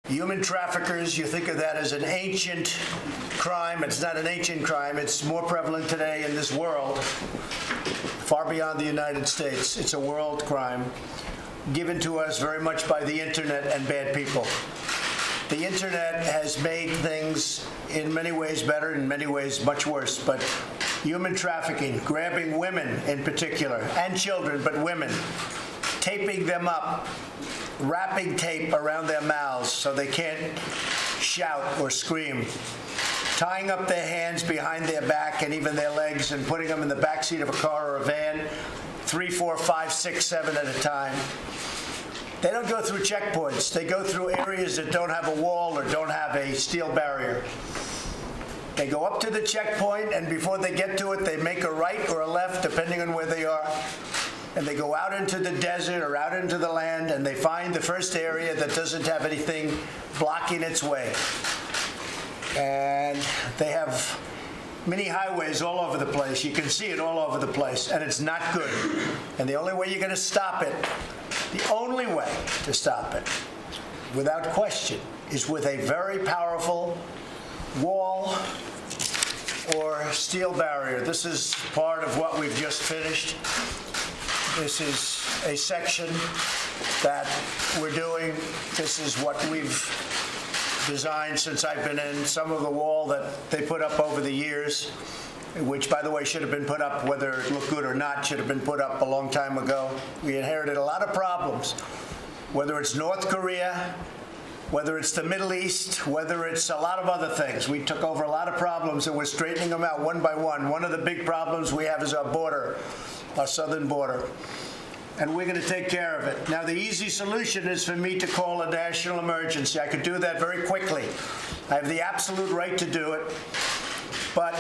Human traffickers, you think of that as an ancient crime. It's not an ancient crime. It's more prevalent today in this world, far beyond the United States. It's a world crime given to us very much by the internet and bad people. The internet has made things in many ways better, in many ways much worse, but human trafficking, grabbing women in particular, and children, but women, taping them up, wrapping tape around their mouths so they can't shout or scream, tying up their hands behind their back and even their legs and putting them in the back seat of a car or a van, 3, 4, 5, 6, 7 at a time. They don't go through checkpoints. They go through areas that don't have a wall or don't have a steel barrier. They go up to the checkpoint, and before they get to it, they make a right or a left, depending on where they are. And they go out into the desert or out into the land, and they find the first area that doesn't have anything blocking its way. And they have mini highways all over the place. You can see it all over the place, and it's not good. And the only way you're going to stop it, the only way to stop it, without question, is with a very powerful wall or steel barrier. This is part of what we've just finished. This is a section that we're doing. This is what we've designed since I've been in. Some of the wall that they put up over the years, which, by the way, should have been put up, whether it looked good or not, should have been put up a long time ago. We inherited a lot of problems, whether it's North Korea, whether it's the Middle East, whether it's a lot of other things. We took over a lot of problems, and we're straightening them out one by one. One of the big problems we have is our border, our southern border, and we're going to take care of it. Now, the easy solution is for me to call a national emergency. I could do that very quickly. I have the absolute right to do it, but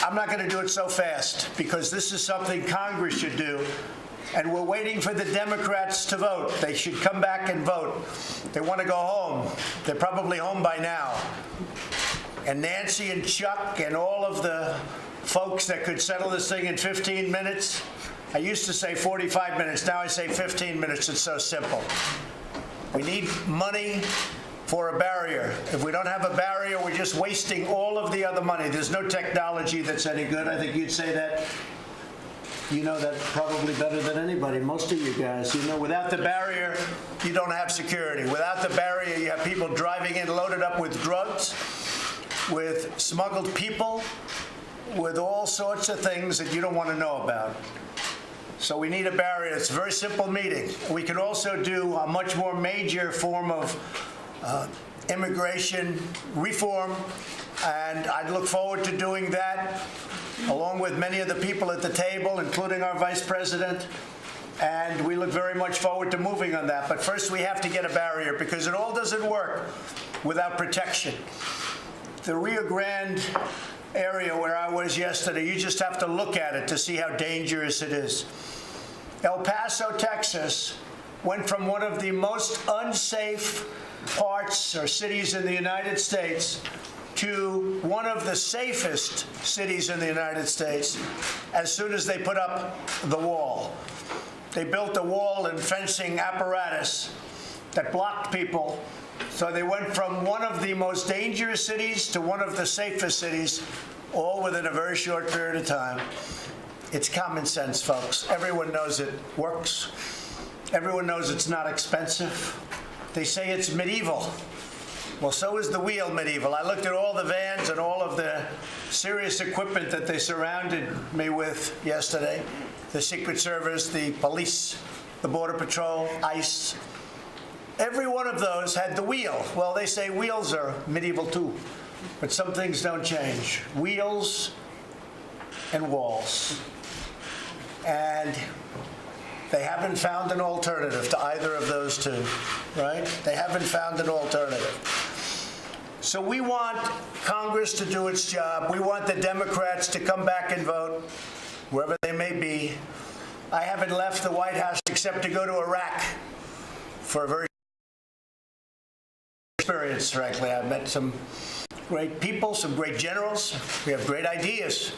I'm not going to do it so fast, because this is something Congress should do, and we're waiting for the Democrats to vote. They should come back and vote. They want to go home. They're probably home by now. And Nancy and Chuck and all of the folks that could settle this thing in 15 minutes, I used to say 45 minutes, now I say 15 minutes. It's so simple. We need money for a barrier. If we don't have a barrier, we're just wasting all of the other money. There's no technology that's any good. I think you'd say that. You know that probably better than anybody, most of you guys. You know, without the barrier, you don't have security. Without the barrier, you have people driving in loaded up with drugs, with smuggled people, with all sorts of things that you don't want to know about. So we need a barrier. It's a very simple meeting. We can also do a much more major form of immigration reform, and I'd look forward to doing that along with many of the people at the table, including our vice president, and we look very much forward to moving on that. But first we have to get a barrier, because it all doesn't work without protection. The Rio Grande area where I was yesterday, you just have to look at it to see how dangerous it is. El Paso, Texas, went from one of the most unsafe parts or cities in the United States to one of the safest cities in the United States as soon as they put up the wall. They built a wall and fencing apparatus that blocked people. So they went from one of the most dangerous cities to one of the safest cities, all within a very short period of time. It's common sense, folks. Everyone knows it works. Everyone knows it's not expensive. They say it's medieval. Well, so is the wheel medieval. I looked at all the vans and all of the serious equipment that they surrounded me with yesterday. The Secret Service, the police, the Border Patrol, ICE. Every one of those had the wheel. Well, they say wheels are medieval too, but some things don't change. Wheels and walls. And they haven't found an alternative to either of those two, right? They haven't found an alternative. So we want Congress to do its job. We want the Democrats to come back and vote, wherever they may be. I haven't left the White House except to go to Iraq for a very experience, frankly. I've met some great people, some great generals. We have great ideas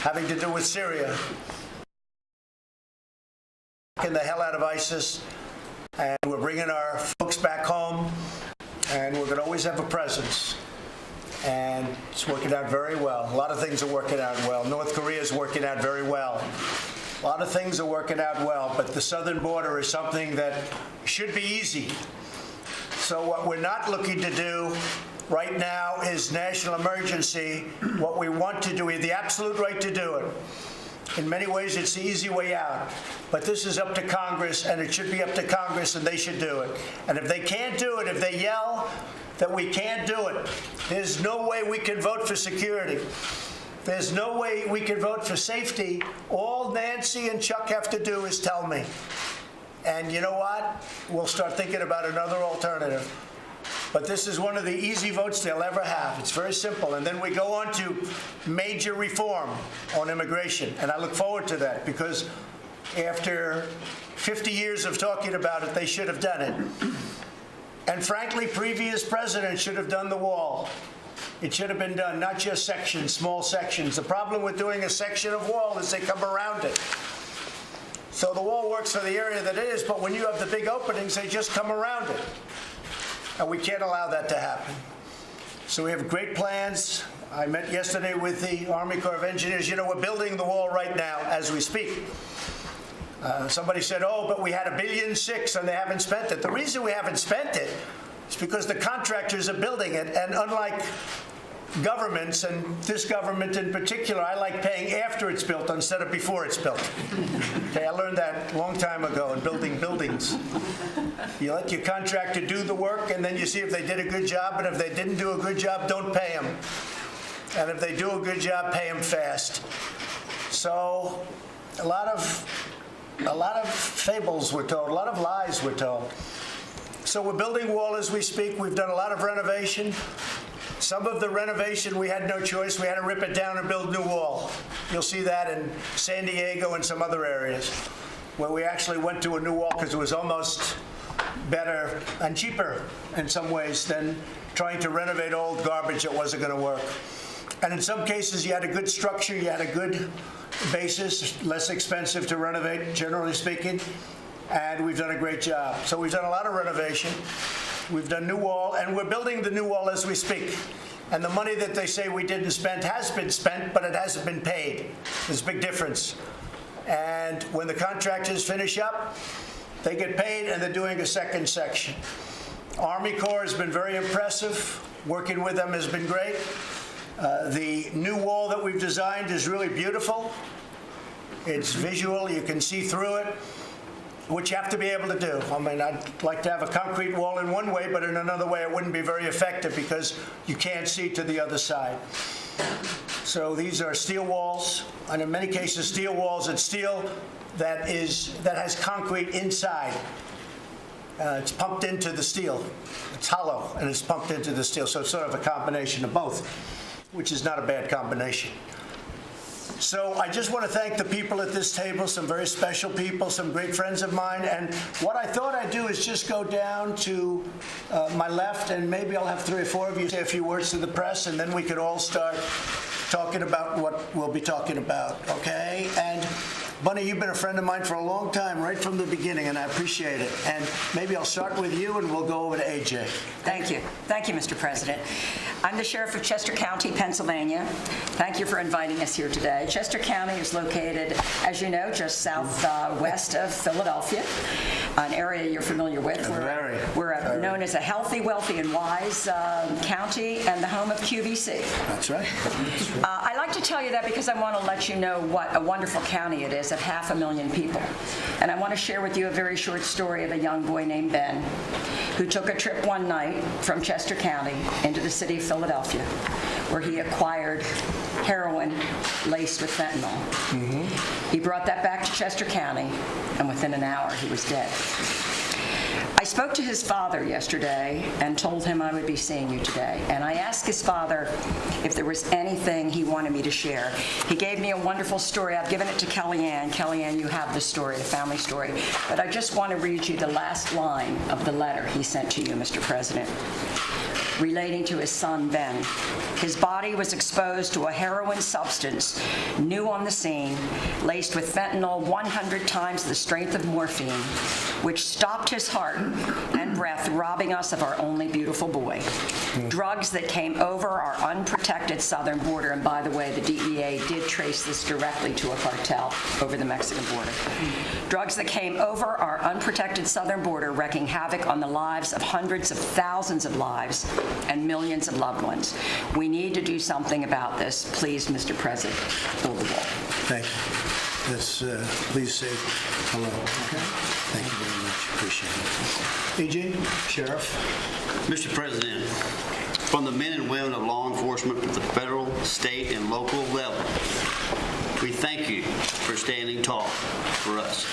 having to do with Syria. Knocking the hell out of ISIS, and we're bringing our folks back home. and we're going to always have a presence. And it's working out very well. A lot of things are working out well. North Korea is working out very well. A lot of things are working out well, but the southern border is something that should be easy. So what we're not looking to do right now is national emergency. What we want to do, we have the absolute right to do it. In many ways, it's the easy way out. But this is up to Congress, and it should be up to Congress, and they should do it. And if they can't do it, if they yell that we can't do it, there's no way we can vote for security. There's no way we can vote for safety. All Nancy and Chuck have to do is tell me. And you know what? We'll start thinking about another alternative. But this is one of the easy votes they'll ever have. It's very simple. And then we go on to major reform on immigration. And I look forward to that because after 50 years of talking about it, they should have done it. And frankly, previous presidents should have done the wall. It should have been done, not just sections, small sections. The problem with doing a section of wall is they come around it. So the wall works for the area that it is, but when you have the big openings, they just come around it. And we can't allow that to happen. So we have great plans. I met yesterday with the Army Corps of Engineers. You know, we're building the wall right now as we speak. Somebody said, oh, but we had $1.6 billion and they haven't spent it. The reason we haven't spent it is because the contractors are building it. And unlike governments, and this government in particular, I like paying after it's built instead of before it's built. Okay, I learned that a long time ago in building buildings. You let your contractor do the work, and then you see if they did a good job, and if they didn't do a good job, don't pay them. And if they do a good job, pay them fast. So a lot of fables were told, a lot of lies were told. So we're building wall as we speak. We've done a lot of renovation. Some of the renovation, we had no choice. We had to rip it down and build new wall. You'll see that in San Diego and some other areas where we actually went to a new wall because it was almost better and cheaper in some ways than trying to renovate old garbage that wasn't going to work. And in some cases, you had a good structure, you had a good basis, less expensive to renovate, generally speaking, and we've done a great job. So we've done a lot of renovation. We've done new wall, and we're building the new wall as we speak. And the money that they say we didn't spend has been spent, but it hasn't been paid. There's a big difference. And when the contractors finish up, they get paid, and they're doing a second section. Army Corps has been very impressive. Working with them has been great. The new wall that we've designed is really beautiful. It's visual. You can see through it, which you have to be able to do. I mean, I'd like to have a concrete wall in one way, but in another way it wouldn't be very effective because you can't see to the other side. So these are steel walls, and in many cases steel walls, it's steel that has concrete inside. It's pumped into the steel. It's hollow, and it's pumped into the steel, so it's sort of a combination of both, which is not a bad combination. So I just want to thank the people at this table, some very special people, some great friends of mine. And what I thought I'd do is just go down to my left, and maybe I'll have 3 or 4 of you say a few words to the press, and then we could all start talking about what we'll be talking about, okay? And Bunny, you've been a friend of mine for a long time, right from the beginning, and I appreciate it. And maybe I'll start with you, and we'll go over to AJ. Thank you. Thank you, Mr. President. I'm the Sheriff of Chester County, Pennsylvania. Thank you for inviting us here today. Chester County is located, as you know, just southwest of Philadelphia, an area you're familiar with. We're known as a healthy, wealthy, and wise county and the home of QVC. That's right. I like to tell you that because I want to let you know what a wonderful county it is of 500,000 people. And I want to share with you a very short story of a young boy named Ben who took a trip one night from Chester County into the city of Philadelphia, where he acquired heroin laced with fentanyl. Mm-hmm. He brought that back to Chester County, and within an hour, he was dead. I spoke to his father yesterday and told him I would be seeing you today. And I asked his father if there was anything he wanted me to share. He gave me a wonderful story. I've given it to Kellyanne. Kellyanne, you have the story, the family story. But I just want to read you the last line of the letter he sent to you, Mr. President. relating to his son, Ben. His body was exposed to a heroin substance, new on the scene, laced with fentanyl 100 times the strength of morphine, which stopped his heart and breath, robbing us of our only beautiful boy. Drugs that came over our unprotected southern border, and by the way, the DEA did trace this directly to a cartel over the Mexican border. Drugs that came over our unprotected southern border, wreaking havoc on the lives of hundreds of thousands of lives and millions of loved ones. We need to do something about this. Please, Mr. President, build the wall. Thank you. Let's please say hello. Okay. Thank you very much. Appreciate it. AJ, Sheriff. Mr. President, from the men and women of law enforcement at the federal, state, and local level, we thank you for standing tall for us.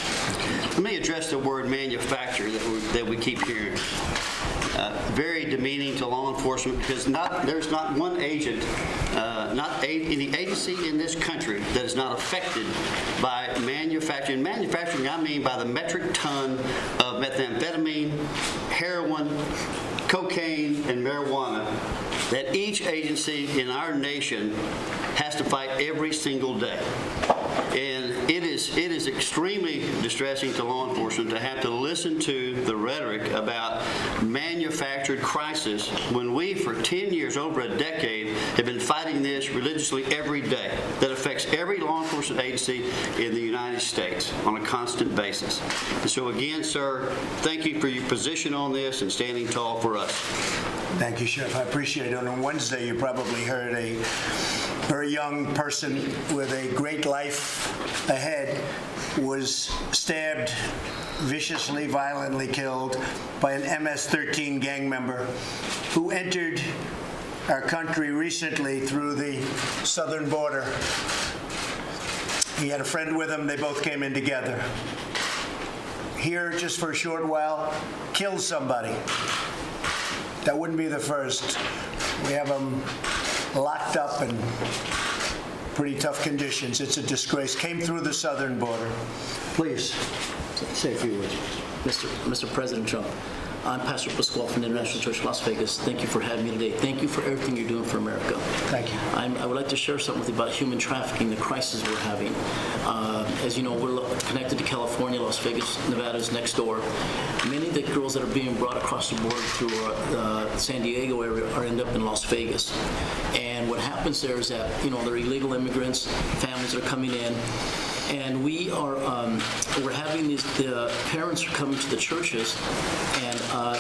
Let me address the word manufacture that we keep hearing. Very demeaning to law enforcement because there's not one agent, not any agency in this country that is not affected by manufacturing. Manufacturing, I mean by the metric ton of methamphetamine, heroin, cocaine, and marijuana that each agency in our nation has to fight every single day. And it is extremely distressing to law enforcement to have to listen to the rhetoric about manufactured crisis when we, for 10 years, over a decade, have been fighting this religiously every day that affects every law enforcement agency in the United States on a constant basis. And so again, sir, thank you for your position on this and standing tall for us. Thank you, Sheriff. I appreciate it. On Wednesday, you probably heard a very young person with a great life ahead was stabbed, viciously, violently killed by an MS-13 gang member who entered our country recently through the southern border. He had a friend with him. They both came in together. Here, just for a short while, killed somebody. That wouldn't be the first. We have them locked up in pretty tough conditions. It's a disgrace. Came through the southern border. Please, say a few words. Mr. President Trump, I'm Pastor Pasquale from the International Church, Las Vegas. Thank you for having me today. Thank you for everything you're doing for America. Thank you. I would like to share something with you about human trafficking, the crisis we're having. As you know, we're connected to California. Las Vegas, Nevada is next door. Many of the girls that are being brought across the border through the San Diego area are end up in Las Vegas. And what happens there is that, they're illegal immigrants, families are coming in, and we're having the parents are coming to the churches and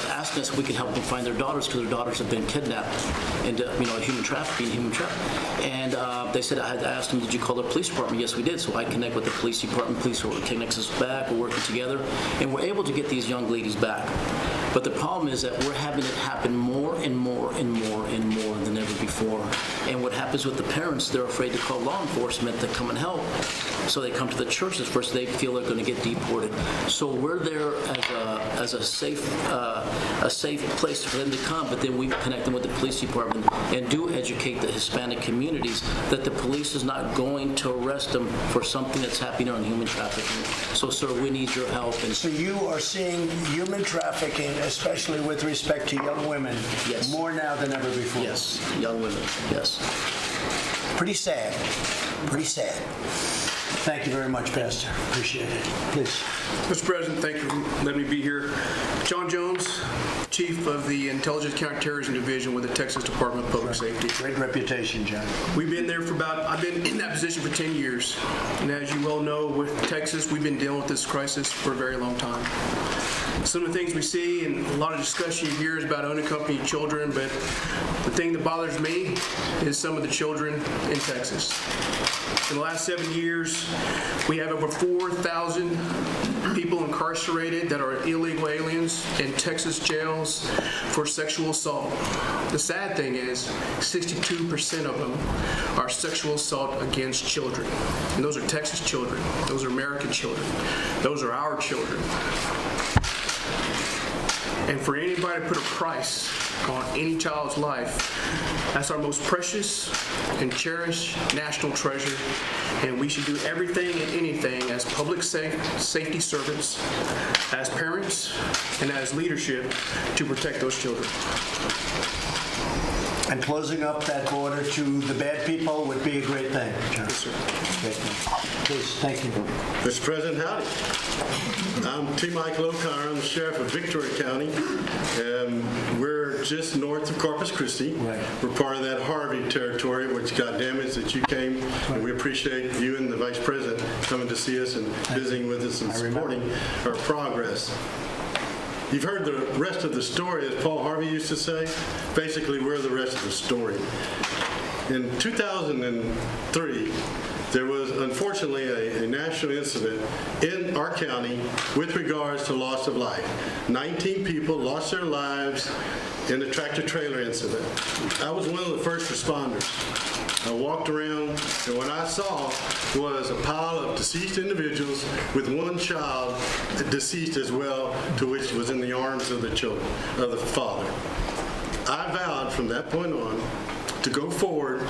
asking us if we could help them find their daughters because their daughters have been kidnapped and human trafficking. And they said I asked them, did you call the police department? Yes, we did. So I connect with the police department. Police connects us back. We're working together, and we're able to get these young ladies back. But the problem is that we're having it happen more and more and more and more than ever before. And what happens with the parents, they're afraid to call law enforcement to come and help. So they come to the churches first. They feel they're going to get deported. So we're there as a safe place for them to come. But then we connect them with the police department and do educate the Hispanic communities that the police is not going to arrest them for something that's happening on human trafficking. So, sir, we need your help. And so you are seeing human trafficking, especially with respect to young women, yes, more now than ever before. Yes, young women, yes. Pretty sad. Pretty sad. Thank you very much, Pastor. Appreciate it. Please. Mr. President, thank you for letting me be here. John Jones, Chief of the Intelligence Counterterrorism Division with the Texas Department of Public Safety. Great reputation, John. We've been there for I've been in that position for 10 years. And as you well know, with Texas, we've been dealing with this crisis for a very long time. Some of the things we see and a lot of discussion here is about unaccompanied children, but the thing that bothers me is some of the children in Texas. In the last 7 years, we have over 4,000 people incarcerated that are illegal aliens in Texas jails for sexual assault. The sad thing is 62% of them are sexual assault against children. And those are Texas children. Those are American children. Those are our children. And for anybody to put a price on any child's life, that's our most precious and cherished national treasure, and we should do everything and anything as public safety servants, as parents, and as leadership to protect those children. And closing up that border to the bad people would be a great thing. Yes, sir. Great thing. Please, thank you. Mr. President, howdy. I'm T. Michael O'Connor. I'm the sheriff of Victoria County. We're just north of Corpus Christi. Right. We're part of that Harvey territory, which got damaged that you came. And we appreciate you and the Vice President coming to see us and visiting with us and supporting our progress. You've heard the rest of the story, as Paul Harvey used to say. Basically, we're the rest of the story. In 2003, there was unfortunately a national incident in our county with regards to loss of life. 19 people lost their lives in a tractor-trailer incident. I was one of the first responders. I walked around, and what I saw was a pile of deceased individuals with one child deceased as well, to which was in the arms of the children, of the father. I vowed from that point on to go forward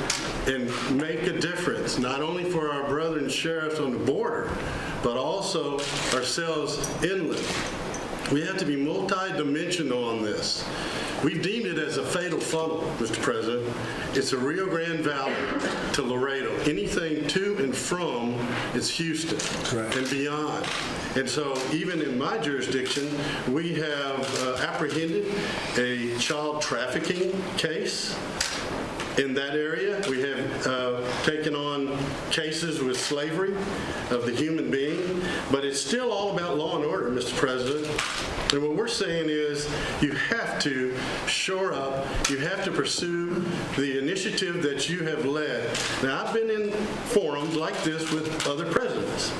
and make a difference, not only for our brethren sheriffs on the border, but also ourselves inland. We have to be multi-dimensional on this. We've deemed it as a fatal funnel, Mr. President. It's a Rio Grande Valley to Laredo. Anything to and from is Houston and beyond. And so even in my jurisdiction, we have apprehended a child trafficking case. In that area, we have taken on cases with slavery of the human being, but it's still all about law and order, Mr. President. And what we're saying is you have to shore up, you have to pursue the initiative that you have led. Now, I've been in forums like this with other presidents,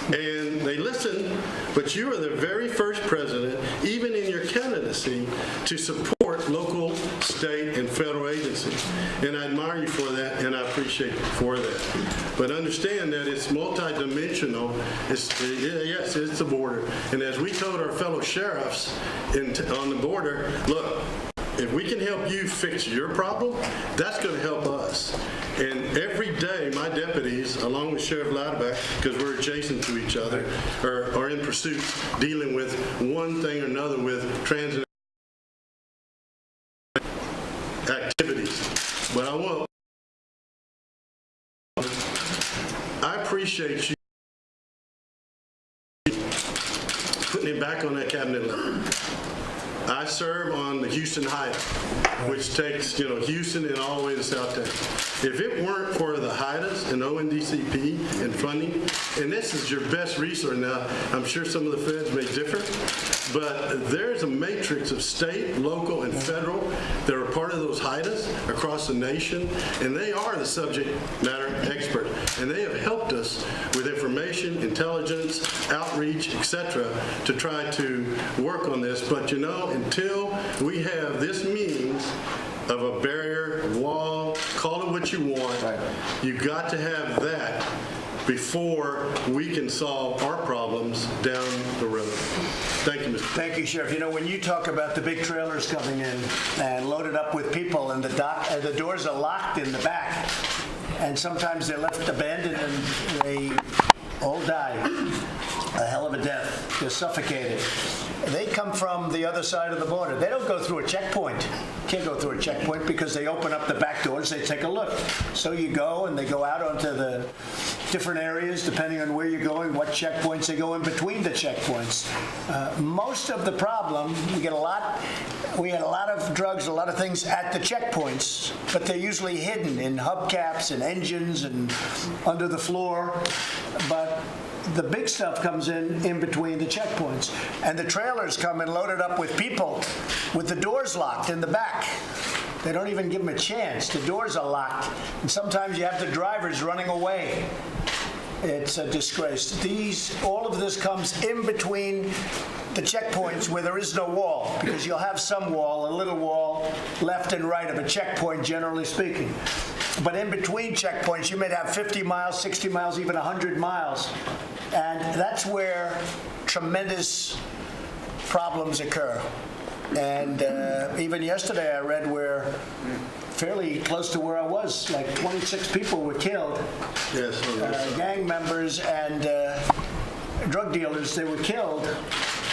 and they listen, but you are the very first president, even in your candidacy, to support local, state, and federal agencies. And I admire you for that, and I appreciate you for that. But understand that it's multidimensional. Yes, it's the border. And as we told our fellow sheriffs on the border, look, if we can help you fix your problem, that's going to help us. And every day, my deputies, along with Sheriff Louderback, because we're adjacent to each other, are in pursuit dealing with one thing or another with transit activities. But I appreciate you putting it back on that cabinet level. I serve on the Houston HIDA, which takes, Houston and all the way to Southtown. If it weren't for the HIDAs and ONDCP and funding, and this is your best resource now, I'm sure some of the feds may differ, but there's a matrix of state, local, and federal that are part of those HIDAs across the nation, and they are the subject matter expert. And they have helped us with information, intelligence, outreach, etc., to try to work on this. But until we have this means of a barrier, wall, call it what you want, you've got to have that before we can solve our problems down the road. Thank you, Mr. Thank you, Sheriff. When you talk about the big trailers coming in and loaded up with people and the doors are locked in the back, and sometimes they're left abandoned and they all die a hell of a death. They're suffocated. They come from the other side of the border. They don't go through a checkpoint. Can't go through a checkpoint because they open up the back doors, they take a look. So you go and they go out onto the different areas depending on where you're going, what checkpoints. They go in between the checkpoints. Most of the problem, we had a lot of drugs, a lot of things at the checkpoints, but they're usually hidden in hubcaps and engines and under the floor. But the big stuff comes in between the checkpoints. And the trailers come in loaded up with people with the doors locked in the back. They don't even give them a chance. The doors are locked. And sometimes you have the drivers running away. It's a disgrace. All of this comes in between the checkpoints where there is no wall, because you'll have some wall, a little wall, left and right of a checkpoint, generally speaking. But in between checkpoints, you may have 50 miles, 60 miles, even 100 miles. And that's where tremendous problems occur. And even yesterday I read where, fairly close to where I was, like 26 people were killed. Yes. Gang members and drug dealers, they were killed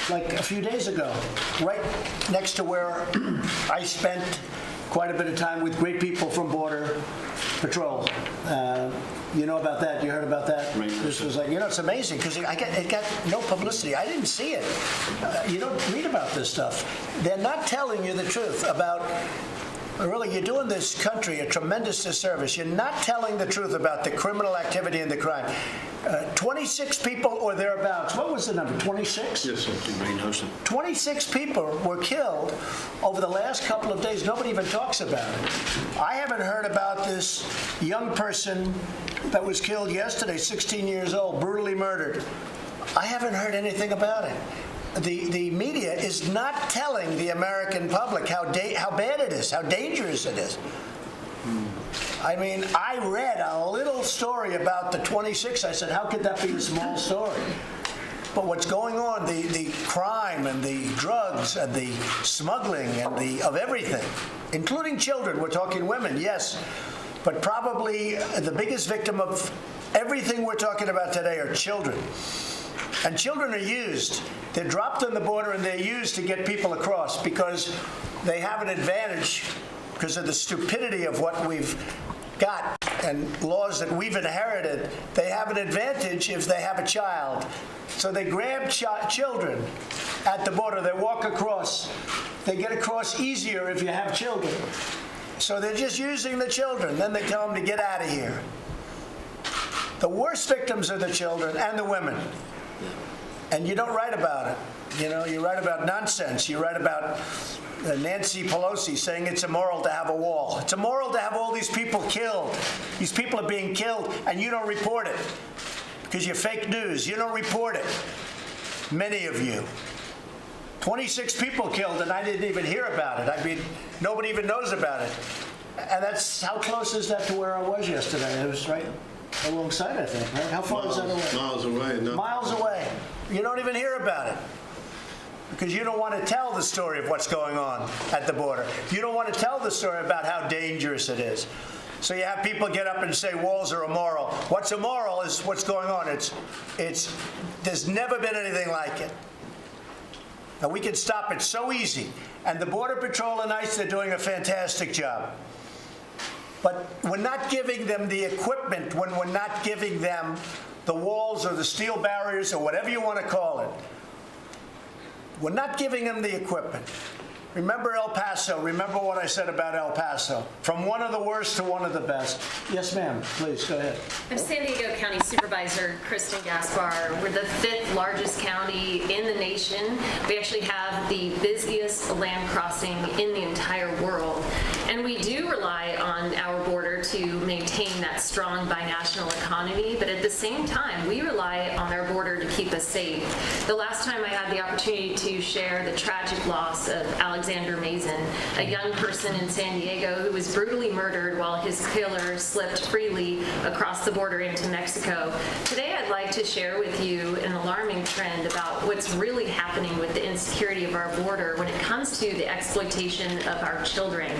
like a few days ago, right next to where I spent quite a bit of time with great people from Border Patrol. You know about that? You heard about that? This was like, it's amazing because it got no publicity. I didn't see it. You don't read about this stuff. They're not telling you the truth about. Really, you're doing this country a tremendous disservice. You're not telling the truth about the criminal activity and the crime. 26 people or thereabouts. What was the number? 26? Yes, sir. 26 people were killed over the last couple of days. Nobody even talks about it. I haven't heard about this young person that was killed yesterday, 16 years old, brutally murdered. I haven't heard anything about it. The media is not telling the American public how bad it is, how dangerous it is. I mean, I read a little story about the 26. I said, how could that be a small story? But what's going on, the crime and the drugs and the smuggling and of everything, including children, we're talking women, yes, but probably the biggest victim of everything we're talking about today are children. And children are used. They're dropped on the border and they're used to get people across because they have an advantage because of the stupidity of what we've got and laws that we've inherited. They have an advantage if they have a child. So they grab children at the border. They walk across. They get across easier if you have children. So they're just using the children. Then they tell them to get out of here. The worst victims are the children and the women. And you don't write about it. You write about nonsense. You write about Nancy Pelosi saying it's immoral to have a wall. It's immoral to have all these people killed. These people are being killed, and you don't report it because you're fake news. You don't report it. Many of you. 26 people killed, and I didn't even hear about it. I mean, nobody even knows about it. And that's how close is that to where I was yesterday? It was right alongside, I think, right? How far is that away? Miles away. No. Miles away. You don't even hear about it because you don't want to tell the story of what's going on at the border. You don't want to tell the story about how dangerous it is. So you have people get up and say walls are immoral. What's immoral is what's going on. There's never been anything like it. And we can stop it so easy. And the Border Patrol and ICE, they're doing a fantastic job. But we're not giving them the equipment when we're not giving them the walls or the steel barriers or whatever you want to call it. We're not giving them the equipment. Remember El Paso. Remember what I said about El Paso. From one of the worst to one of the best. Yes, ma'am. Please, go ahead. I'm San Diego County Supervisor Kristen Gaspar. We're the 5th largest county in the nation. We actually have the busiest land crossing in the entire world. And we do rely on our border to maintain that strong binational economy, but at the same time, we rely on our border to keep us safe. The last time I had the opportunity to share the tragic loss of Alexander Mason, a young person in San Diego who was brutally murdered while his killer slipped freely across the border into Mexico. Today, I'd like to share with you an alarming trend about what's really happening with the insecurity of our border when it comes to the exploitation of our children.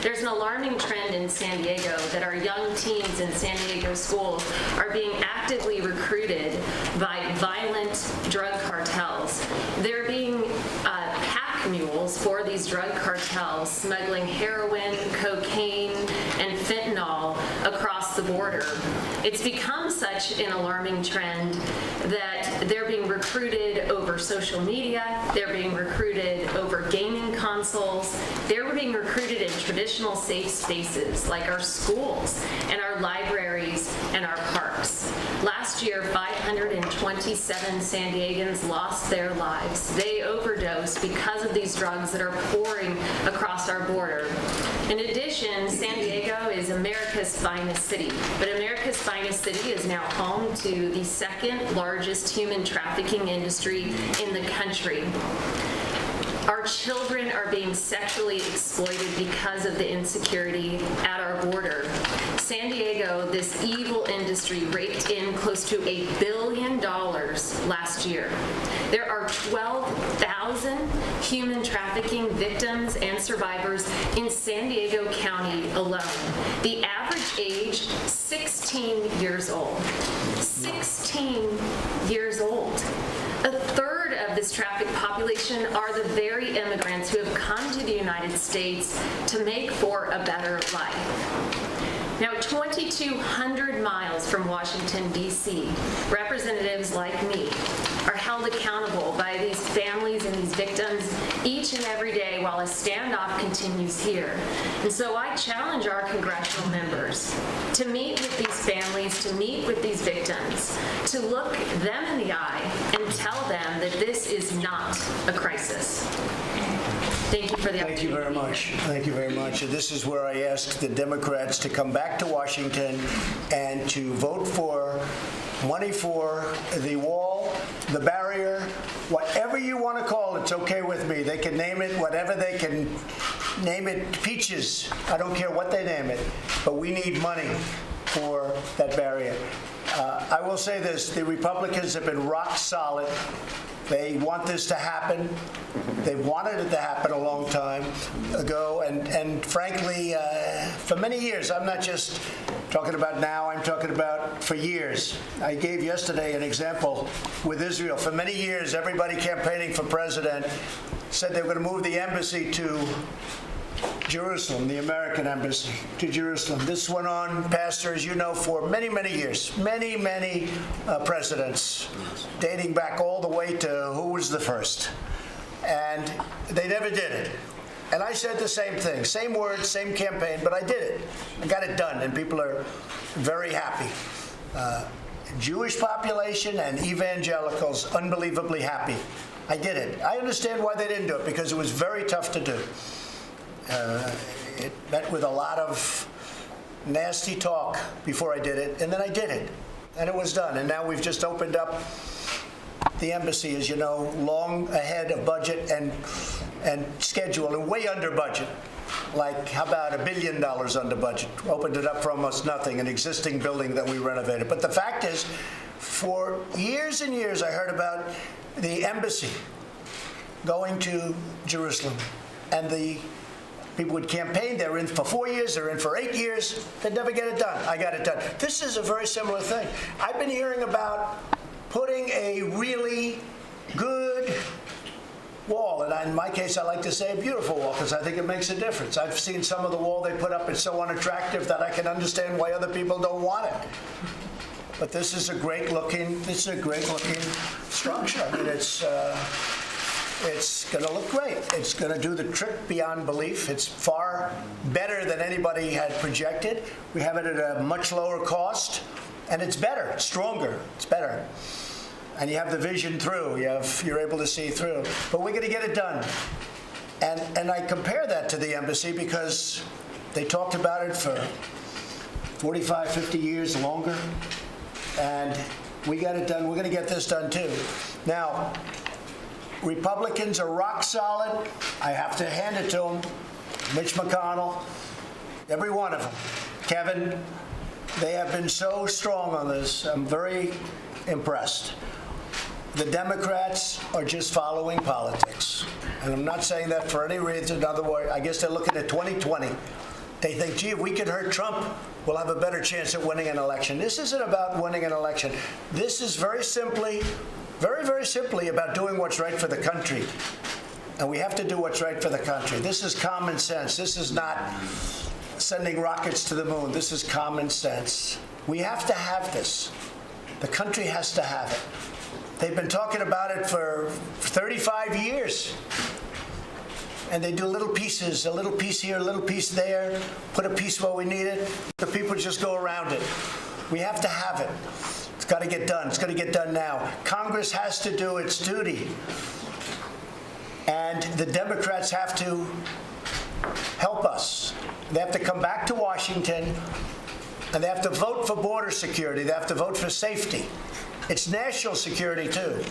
There's an alarming trend in San Diego that our young teens in San Diego schools are being actively recruited by violent drug cartels. They're being pack mules for these drug cartels, smuggling heroin, cocaine, and fentanyl across the border. It's become such an alarming trend that they're being recruited over social media, they're being recruited over gaming consoles, they're being recruited in traditional safe spaces like our schools and our libraries and our parks. Last year, 527 San Diegans lost their lives. They overdosed because of these drugs that are pouring across our border. In addition, San Diego is America's finest city, but America's finest city is now home to the 2nd largest human trafficking industry in the country. Our children are being sexually exploited because of the insecurity at our border. San Diego, this evil industry raked in close to $1 billion last year. There are 12,000 human trafficking victims and survivors in San Diego County alone. The average age, 16 years old. 16 years old. A third of this trafficked population are the very immigrants who have come to the United States to make for a better life. Now, 2,200 miles from Washington, D.C., representatives like me are held accountable by these families and these victims each and every day while a standoff continues here. And so I challenge our congressional members to meet with these families, to meet with these victims, to look them in the eye and tell them that this is not a crisis. Thank you for the opportunity. Thank you very much. Thank you very much. And this is where I ask the Democrats to come back to Washington and to vote for money for the wall, the barrier, whatever you want to call it, it's okay with me. They can name it whatever they can name it, peaches. I don't care what they name it, but we need money for that barrier. I will say this, the Republicans have been rock solid. They want this to happen. They've wanted it to happen a long time ago. And frankly, for many years, I'm not just talking about now, I'm talking about for years. I gave yesterday an example with Israel. For many years, everybody campaigning for president said they were going to move the embassy to Jerusalem, the American embassy to Jerusalem. This went on, Pastor, as you know, for many, many years, many presidents, dating back all the way to who was the first. And they never did it. And I said the same thing, same words, same campaign, but I did it. I got it done, and people are very happy. Jewish population and evangelicals, unbelievably happy. I did it. I understand why they didn't do it, because it was very tough to do. It met with a lot of nasty talk before I did it, and then I did it, and it was done. And now we've just opened up the embassy, as you know, long ahead of budget and schedule, and way under budget. Like, how about $1 billion under budget? Opened it up for almost nothing, an existing building that we renovated. But the fact is, for years and years, I heard about the embassy going to Jerusalem, and the people would campaign. They're in for 4 years. They're in for 8 years. They'd never get it done. I got it done. This is a very similar thing. I've been hearing about putting a really good wall, and in my case, I like to say a beautiful wall, because I think it makes a difference. I've seen some of the wall they put up. It's so unattractive that I can understand why other people don't want it. But this is a great-looking structure. I mean, it's going to look great. It's going to do the trick beyond belief. It's far better than anybody had projected. We have it at a much lower cost, and it's better, it's stronger, it's better. And you have the vision through. You're able to see through. But we're going to get it done. And I compare that to the embassy because they talked about it for 45, 50 years longer, and we got it done. We're going to get this done too. Now, Republicans are rock solid. I have to hand it to them. Mitch McConnell, every one of them. Kevin, they have been so strong on this. I'm very impressed. The Democrats are just following politics. And I'm not saying that for any reason. Otherwise, I guess they're looking at 2020. They think, gee, if we can hurt Trump, we'll have a better chance at winning an election. This isn't about winning an election. This is very simply, very simply about doing what's right for the country. And we have to do what's right for the country. This is common sense. This is not sending rockets to the moon. This is common sense. We have to have this. The country has to have it. They've been talking about it for 35 years. And they do little pieces, a little piece here, a little piece there, put a piece where we need it. The people just go around it. We have to have it. It's got to get done. It's got to get done now. Congress has to do its duty. And the Democrats have to help us. They have to come back to Washington, and they have to vote for border security. They have to vote for safety. It's national security, too.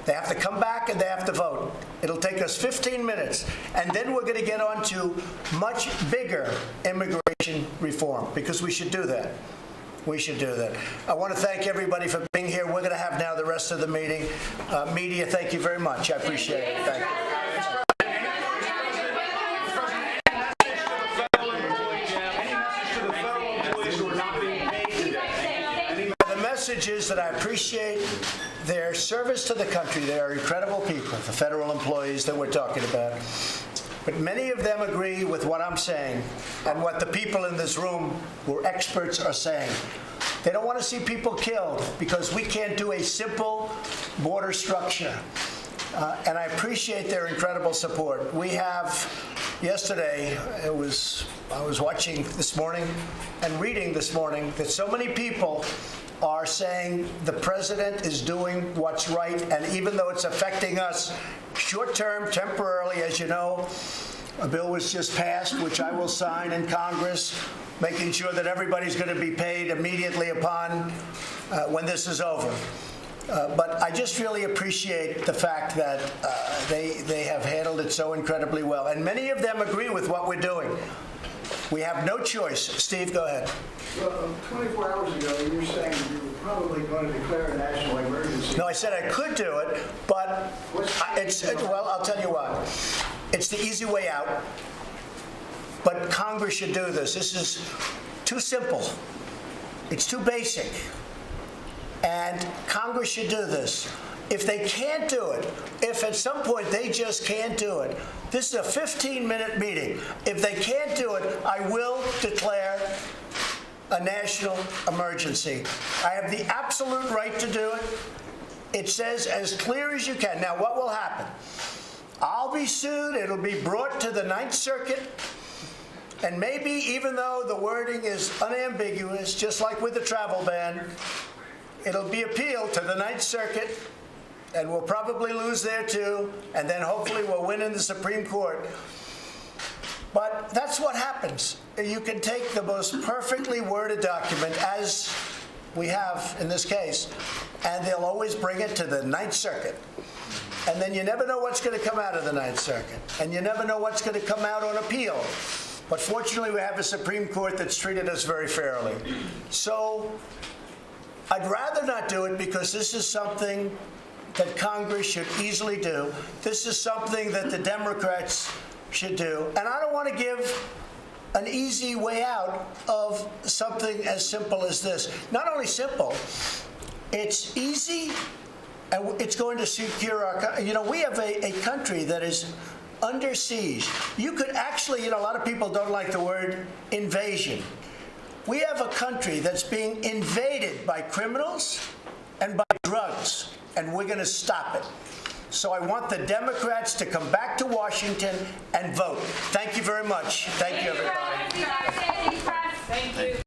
They have to come back and they have to vote. It'll take us 15 minutes. And then we're going to get on to much bigger immigration reform, because we should do that. We should do that. I want to thank everybody for being here. We're going to have now the rest of the meeting. Media, thank you very much. I appreciate it. Thank you. message is that I appreciate their service to the country. They are incredible people, the federal employees that we're talking about. But many of them agree with what I'm saying and what the people in this room who are experts are saying. They don't want to see people killed because we can't do a simple border structure. And I appreciate their incredible support. We have, yesterday, I was watching this morning and reading this morning that so many people are saying the president is doing what's right, and even though it's affecting us short-term, temporarily, as you know, a bill was just passed, which I will sign in Congress, making sure that everybody's going to be paid immediately upon when this is over. But I just really appreciate the fact that they have handled it so incredibly well. And many of them agree with what we're doing. We have no choice. Steve, go ahead. Well, 24 hours ago, you were saying you were probably going to declare a national emergency. No, I said I could do it, but well, I'll tell you what. It's the easy way out. But Congress should do this. This is too simple. It's too basic. And Congress should do this. If they can't do it, if at some point they just can't do it, this is a 15-minute meeting. If they can't do it, I will declare a national emergency. I have the absolute right to do it. It says as clear as you can. Now, what will happen? I'll be sued. It'll be brought to the Ninth Circuit. And maybe, even though the wording is unambiguous, just like with the travel ban, it'll be appealed to the Ninth Circuit, and we'll probably lose there too, and then hopefully we'll win in the Supreme Court. But that's what happens. You can take the most perfectly worded document, as we have in this case, and they'll always bring it to the Ninth Circuit. And then you never know what's going to come out of the Ninth Circuit, and you never know what's going to come out on appeal. But fortunately, we have a Supreme Court that's treated us very fairly. So I'd rather not do it because this is something that Congress should easily do. This is something that the Democrats should do. And I don't want to give an easy way out of something as simple as this. Not only simple, it's easy, and it's going to secure our country. You know, we have a country that is under siege. You could actually, a lot of people don't like the word invasion. We have a country that's being invaded by criminals and by drugs, and we're going to stop it. So I want the Democrats to come back to Washington and vote. Thank you very much. Thank you, everybody. Thank you.